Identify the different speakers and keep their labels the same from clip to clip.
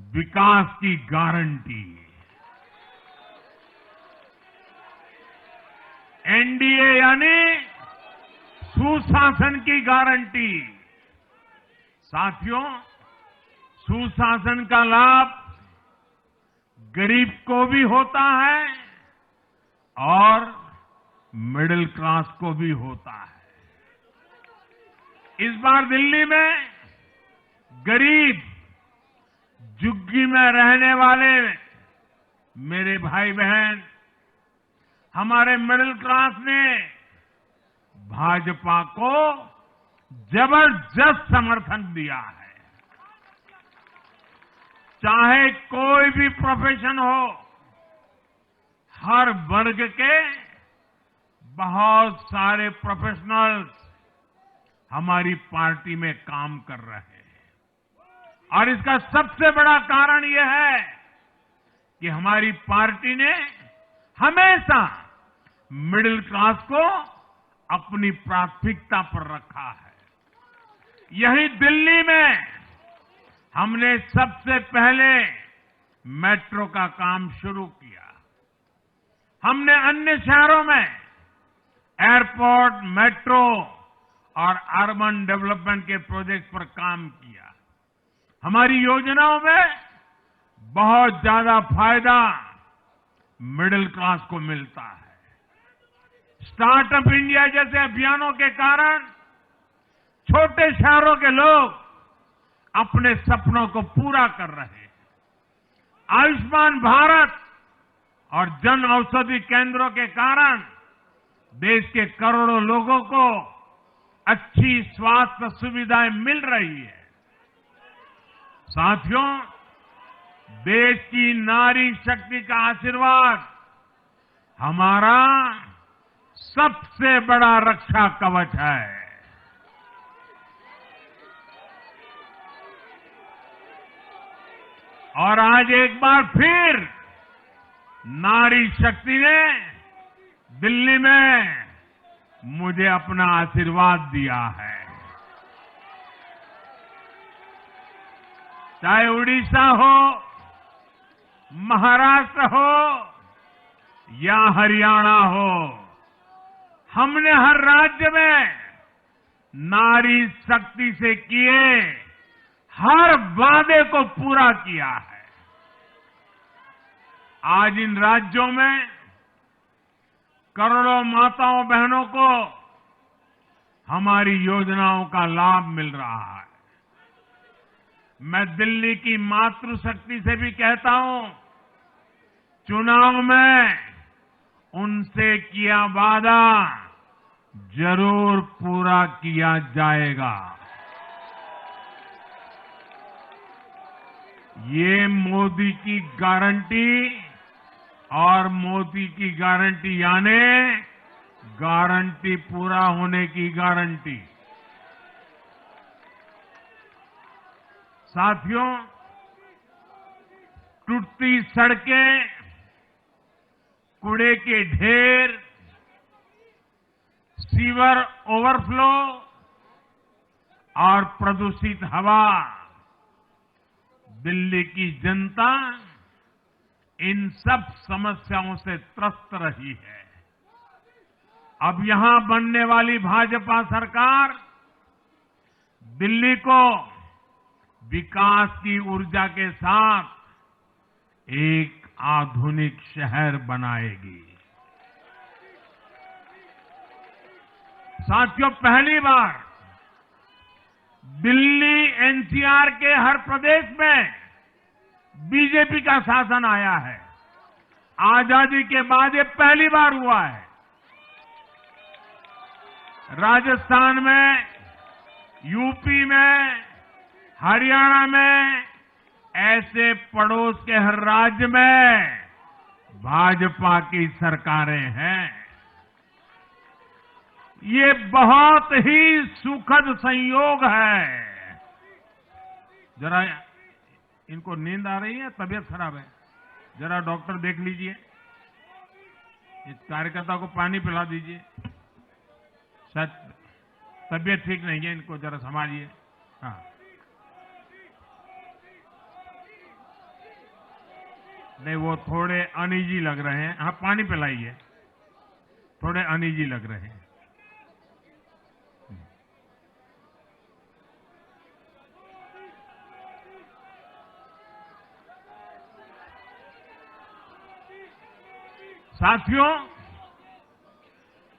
Speaker 1: विकास की guarantee. NDA यानी सुशासन की गारंटी। साथियों, सुशासन का लाभ गरीब को भी होता है और मिडिल क्लास को भी होता है। इस बार दिल्ली में गरीब, झुग्गी में रहने वाले मेरे भाई बहन, हमारे मिडिल क्लास ने भाजपा को जबरदस्त समर्थन दिया है। चाहे कोई भी प्रोफेशन हो, हर वर्ग के बहुत सारे प्रोफेशनल्स हमारी पार्टी में काम कर रहे हैं और इसका सबसे बड़ा कारण यह है कि हमारी पार्टी ने हमेशा मिडिल क्लास को अपनी प्राथमिकता पर रखा है। यही दिल्ली में हमने सबसे पहले मेट्रो का काम शुरू किया। हमने अन्य शहरों में एयरपोर्ट, मेट्रो और अर्बन डेवलपमेंट के प्रोजेक्ट पर काम किया। हमारी योजनाओं में बहुत ज्यादा फायदा मिडिल क्लास को मिलता है। स्टार्टअप इंडिया जैसे अभियानों के कारण छोटे शहरों के लोग अपने सपनों को पूरा कर रहे हैं। आयुष्मान भारत और जन औषधि केंद्रों के कारण देश के करोड़ों लोगों को अच्छी स्वास्थ्य सुविधाएं मिल रही है। साथियों, देश की नारी शक्ति का आशीर्वाद हमारा सबसे बड़ा रक्षा कवच है। और आज एक बार फिर नारी शक्ति ने दिल्ली में मुझे अपना आशीर्वाद दिया है। चाहे उड़ीसा हो, महाराष्ट्र हो या हरियाणा हो, हमने हर राज्य में नारी शक्ति से किए हर वादे को पूरा किया है। आज इन राज्यों में करोड़ों माताओं बहनों को हमारी योजनाओं का लाभ मिल रहा है। मैं दिल्ली की मातृशक्ति से भी कहता हूं, चुनाव में उनसे किया वादा जरूर पूरा किया जाएगा। ये मोदी की गारंटी और मोदी की गारंटी यानी गारंटी पूरा होने की गारंटी। साथियों, टूटती सड़कें, कूड़े के ढेर, सीवर ओवरफ्लो और प्रदूषित हवा, दिल्ली की जनता इन सब समस्याओं से त्रस्त रही है। अब यहां बनने वाली भाजपा सरकार दिल्ली को विकास की ऊर्जा के साथ एक आधुनिक शहर बनाएगी। साथियों, पहली बार दिल्ली एनसीआर के हर प्रदेश में बीजेपी का शासन आया है। आजादी के बाद ये पहली बार हुआ है। राजस्थान में, यूपी में, हरियाणा में, ऐसे पड़ोस के हर राज्य में भाजपा की सरकारें हैं। ये बहुत ही सुखद संयोग है। जरा इनको नींद आ रही है, तबीयत खराब है, जरा डॉक्टर देख लीजिए। इस कार्यकर्ता को पानी पिला दीजिए, शायद तबीयत ठीक नहीं है, इनको जरा संभालिए। हाँ, नहीं, वो थोड़े अनईजी लग रहे हैं। हाँ, पानी पिलाइए। थोड़े अनईजी लग रहे हैं। साथियों,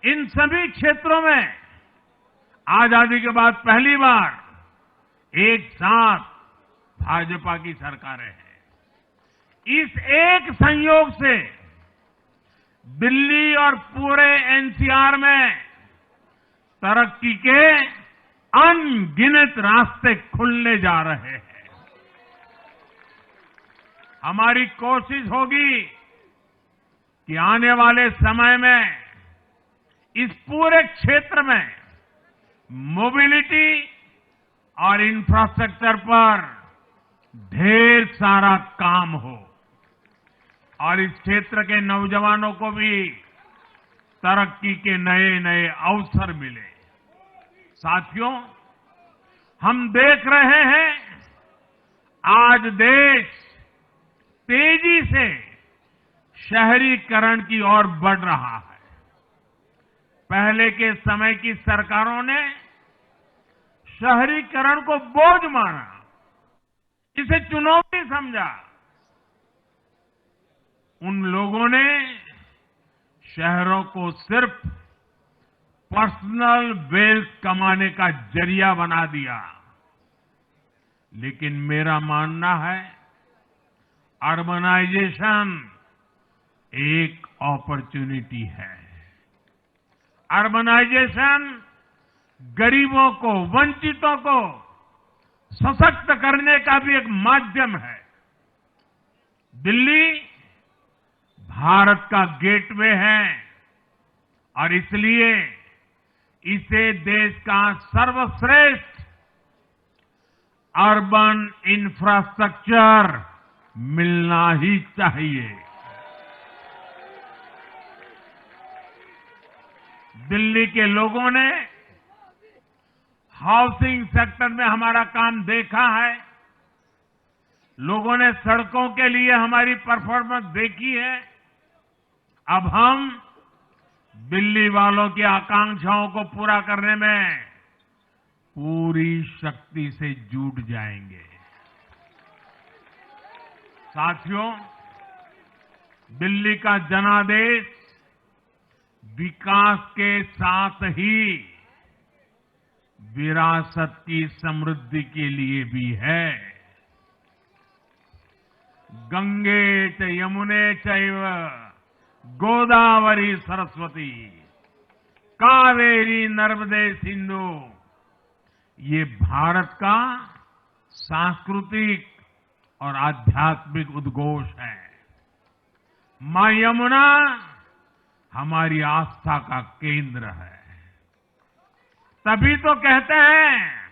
Speaker 1: इन सभी क्षेत्रों में आजादी के बाद पहली बार एक साथ भाजपा की सरकारें हैं। इस एक संयोग से दिल्ली और पूरे एनसीआर में तरक्की के अनगिनत रास्ते खुलने जा रहे हैं। हमारी कोशिश होगी कि आने वाले समय में इस पूरे क्षेत्र में मोबिलिटी और इंफ्रास्ट्रक्चर पर ढेर सारा काम हो और इस क्षेत्र के नौजवानों को भी तरक्की के नए नए अवसर मिले। साथियों, हम देख रहे हैं आज देश तेजी से शहरीकरण की ओर बढ़ रहा है। पहले के समय की सरकारों ने शहरीकरण को बोझ माना, इसे चुनौती समझा। उन लोगों ने शहरों को सिर्फ पर्सनल वेल्थ कमाने का जरिया बना दिया। लेकिन मेरा मानना है अर्बनाइजेशन एक अपॉर्चुनिटी है। अर्बनाइजेशन गरीबों को, वंचितों को सशक्त करने का भी एक माध्यम है। दिल्ली भारत का गेटवे है और इसलिए इसे देश का सर्वश्रेष्ठ अर्बन इंफ्रास्ट्रक्चर मिलना ही चाहिए। दिल्ली के लोगों ने हाउसिंग सेक्टर में हमारा काम देखा है। लोगों ने सड़कों के लिए हमारी परफॉर्मेंस देखी है। अब हम दिल्ली वालों की आकांक्षाओं को पूरा करने में पूरी शक्ति से जुट जाएंगे। साथियों, दिल्ली का जनादेश विकास के साथ ही विरासत की समृद्धि के लिए भी है। गंगे च यमुने चैव गोदावरी सरस्वती कावेरी नर्मदे सिंधु, ये भारत का सांस्कृतिक और आध्यात्मिक उद्घोष है। मां यमुना हमारी आस्था का केंद्र है। तभी तो कहते हैं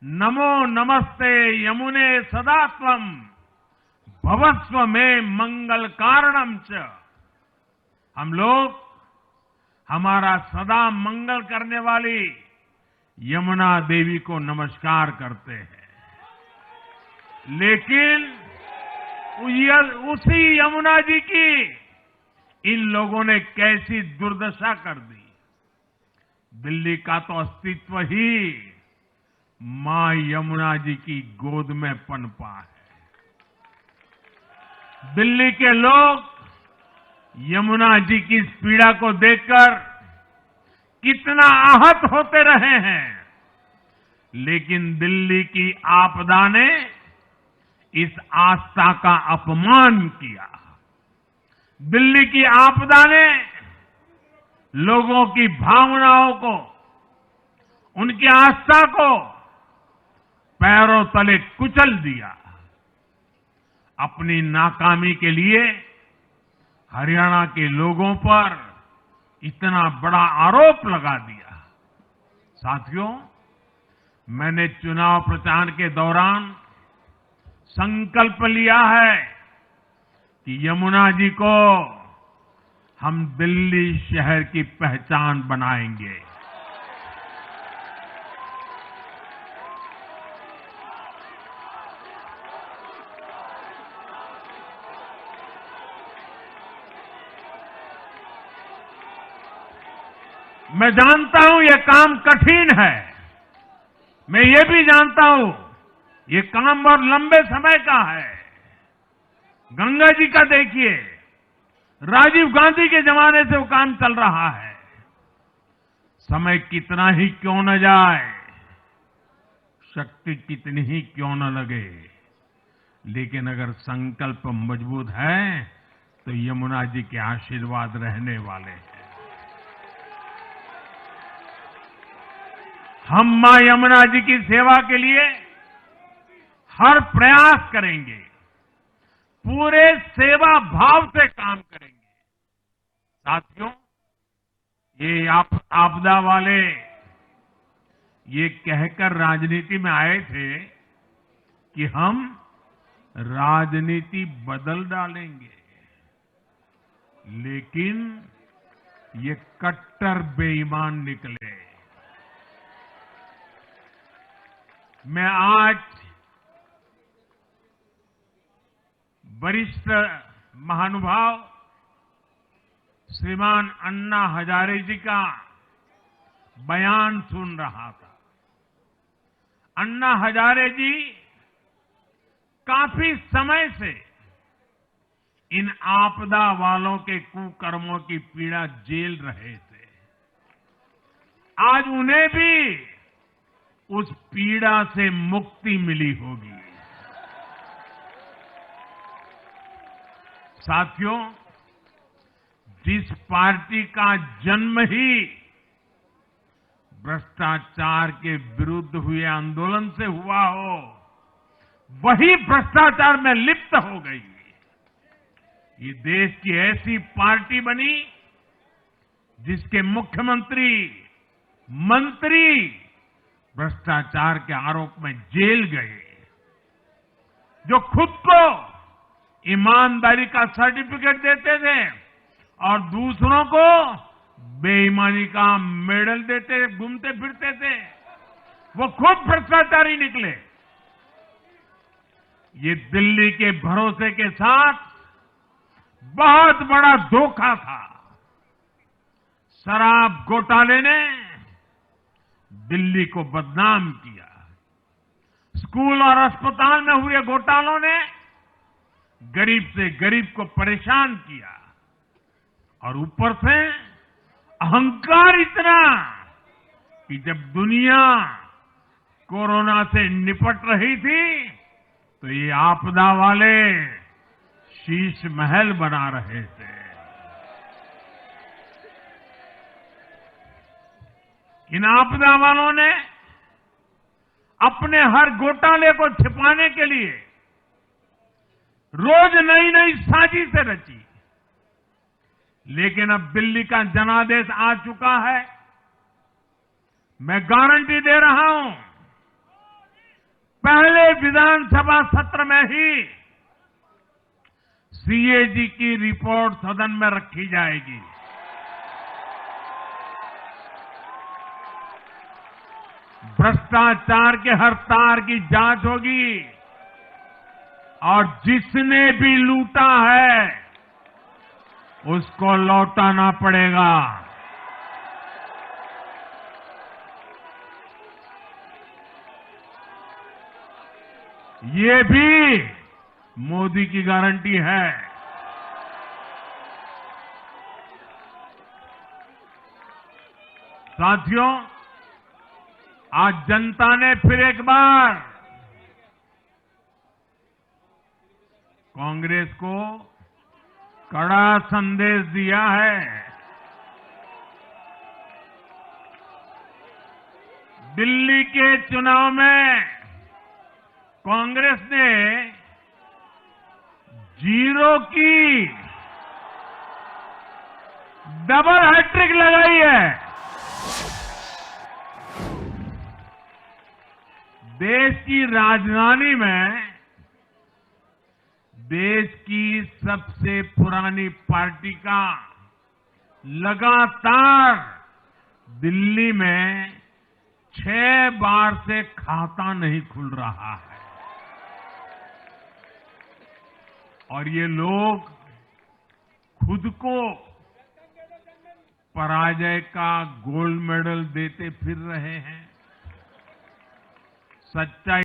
Speaker 1: नमो नमस्ते यमुने सदा त्वम भवस्व में मंगल कारणम च। हम लोग हमारा सदा मंगल करने वाली यमुना देवी को नमस्कार करते हैं। लेकिन उसी यमुना जी की इन लोगों ने कैसी दुर्दशा कर दी। दिल्ली का तो अस्तित्व ही मां यमुना जी की गोद में पनपा है। दिल्ली के लोग यमुना जी की इस पीड़ा को देखकर कितना आहत होते रहे हैं, लेकिन दिल्ली की आपदा ने इस आस्था का अपमान किया। दिल्ली की आपदा ने लोगों की भावनाओं को, उनकी आस्था को पैरों तले कुचल दिया। अपनी नाकामी के लिए हरियाणा के लोगों पर इतना बड़ा आरोप लगा दिया। साथियों, मैंने चुनाव प्रचार के दौरान संकल्प लिया है कि यमुना जी को हम दिल्ली शहर की पहचान बनाएंगे। मैं जानता हूं ये काम कठिन है। मैं ये भी जानता हूं ये काम बहुत लंबे समय का है। गंगा जी का देखिए, राजीव गांधी के जमाने से वो काम चल रहा है। समय कितना ही क्यों न जाए, शक्ति कितनी ही क्यों न लगे, लेकिन अगर संकल्प मजबूत है तो यमुना जी के आशीर्वाद रहने वाले हैं। हम मां यमुना जी की सेवा के लिए हर प्रयास करेंगे, पूरे सेवा भाव से काम करेंगे। साथियों, ये आपदा वाले ये कहकर राजनीति में आए थे कि हम राजनीति बदल डालेंगे, लेकिन ये कट्टर बेईमान निकले। मैं आज वरिष्ठ महानुभाव श्रीमान अन्ना हजारे जी का बयान सुन रहा था। अन्ना हजारे जी काफी समय से इन आपदा वालों के कुकर्मों की पीड़ा झेल रहे थे। आज उन्हें भी उस पीड़ा से मुक्ति मिली होगी। साथियों, जिस पार्टी का जन्म ही भ्रष्टाचार के विरुद्ध हुए आंदोलन से हुआ हो, वही भ्रष्टाचार में लिप्त हो गई। ये देश की ऐसी पार्टी बनी जिसके मुख्यमंत्री, मंत्री भ्रष्टाचार के आरोप में जेल गए, जो खुद को ईमानदारी का सर्टिफिकेट देते थे और दूसरों को बेईमानी का मेडल देते घूमते फिरते थे, वो खुद भ्रष्टाचारी निकले। ये दिल्ली के भरोसे के साथ बहुत बड़ा धोखा था। शराब घोटाले ने दिल्ली को बदनाम किया। स्कूल और अस्पताल में हुए घोटालों ने गरीब से गरीब को परेशान किया, और ऊपर से अहंकार इतना कि जब दुनिया कोरोना से निपट रही थी तो ये आपदा वाले शीश महल बना रहे थे। इन आपदा वालों ने अपने हर घोटाले को छिपाने के लिए रोज नई नई साजिशें रची, लेकिन अब दिल्ली का जनादेश आ चुका है। मैं गारंटी दे रहा हूं, पहले विधानसभा सत्र में ही सीएजी की रिपोर्ट सदन में रखी जाएगी। भ्रष्टाचार के हर तार की जांच होगी, और जिसने भी लूटा है उसको लौटाना पड़ेगा। ये भी मोदी की गारंटी है। साथियों, आज जनता ने फिर एक बार कांग्रेस को कड़ा संदेश दिया है। दिल्ली के चुनाव में कांग्रेस ने 0 की डबल हैट्रिक लगाई है। देश की राजधानी में देश की सबसे पुरानी पार्टी का लगातार दिल्ली में 6 बार से खाता नहीं खुल रहा है, और ये लोग खुद को पराजय का गोल्ड मेडल देते फिर रहे हैं। सच्चाई